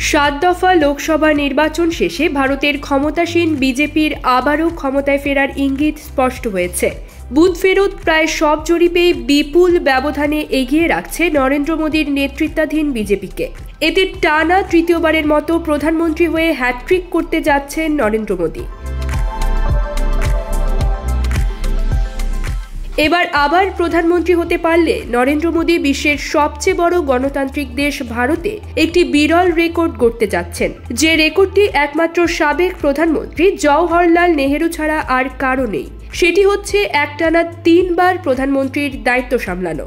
সাত দফা লোকসভা নির্বাচন শেষে ভারতের ক্ষমতাসীন বিজেপির আবারও ক্ষমতায় ফেরার ইঙ্গিত স্পষ্ট হয়েছে। বুথ ফেরত প্রায় সব জরিপেই বিপুল ব্যবধানে এগিয়ে রাখছে নরেন্দ্র মোদীর নেতৃত্বাধীন বিজেপিকে। এতে টানা তৃতীয়বারের মতো প্রধানমন্ত্রী হয়ে হ্যাট্রিক করতে যাচ্ছেন নরেন্দ্র মোদী। এবার আবার প্রধানমন্ত্রী হতে পারলে নরেন্দ্র মোদী বিশ্বের সবচেয়ে বড় গণতান্ত্রিক দেশ ভারতে একটি বিরল রেকর্ড গড়তে যাচ্ছেন, যে রেকর্ডটি একমাত্র সাবেক প্রধানমন্ত্রী জওহরলাল নেহেরু ছাড়া আর কারো নেই। সেটি হচ্ছে একটানা 3 বার প্রধানমন্ত্রীর দায়িত্ব সামলানো।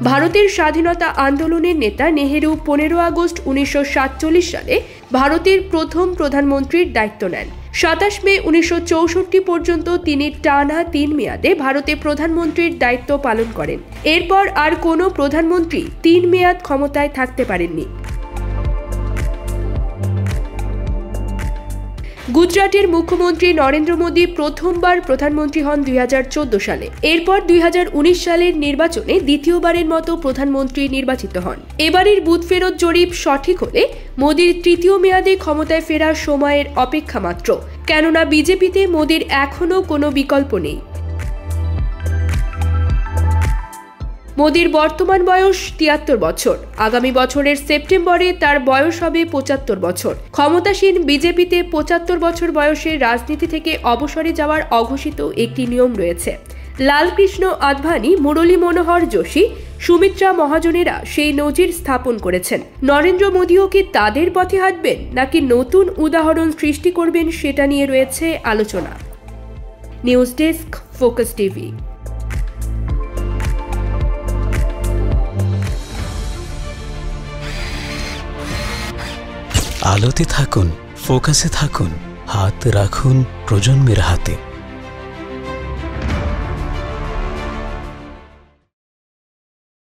ভারতের স্বাধীনতা আন্দোলনের নেতা নেহেরু 15 আগস্ট 1947 সালে ভারতের প্রথম প্রধানমন্ত্রীর দায়িত্ব নেন। 27 মে 1964 পর্যন্ত তিনি টানা 3 মেয়াদে ভারতে প্রধানমন্ত্রীর দায়িত্ব পালন করেন। এরপর আর কোনো প্রধানমন্ত্রী 3 মেয়াদ ক্ষমতায় থাকতে পারেননি। গুজরাটের মুখ্যমন্ত্রী নরেন্দ্র মোদী প্রথমবার প্রধানমন্ত্রী হন 2014 সালে। এরপর 2019 সালের নির্বাচনে দ্বিতীয়বারের মতো প্রধানমন্ত্রী নির্বাচিত হন। এবারের বুথ ফেরত জরিপ সঠিক হলে মোদীর তৃতীয় মেয়াদে ক্ষমতায় ফেরার সময়ের অপেক্ষা মাত্র, কেননা বিজেপিতে মোদীর এখনও কোনো বিকল্প নেই। মোদীর বর্তমান বয়স 73 বছর। আগামী বছরের সেপ্টেম্বরে তার বয়স হবে 75 বছর। ক্ষমতাসীন বিজেপিতে 75 বছর বয়সে রাজনীতি থেকে অবসরে যাওয়ার অঘোষিত একটি নিয়ম রয়েছে। লালকৃষ্ণ আদভানি, মুরলী মনোহর যোশী, সুমিত্রা মহাজনেরা সেই নজির স্থাপন করেছেন। নরেন্দ্র মোদীও কি তাদের পথে হাঁটবেন, নাকি নতুন উদাহরণ সৃষ্টি করবেন, সেটা নিয়ে রয়েছে আলোচনা। News desk, focus TV. আলোতে থাকুন, ফোকাসে থাকুন, হাত রাখুন প্রজন্মের হাতে।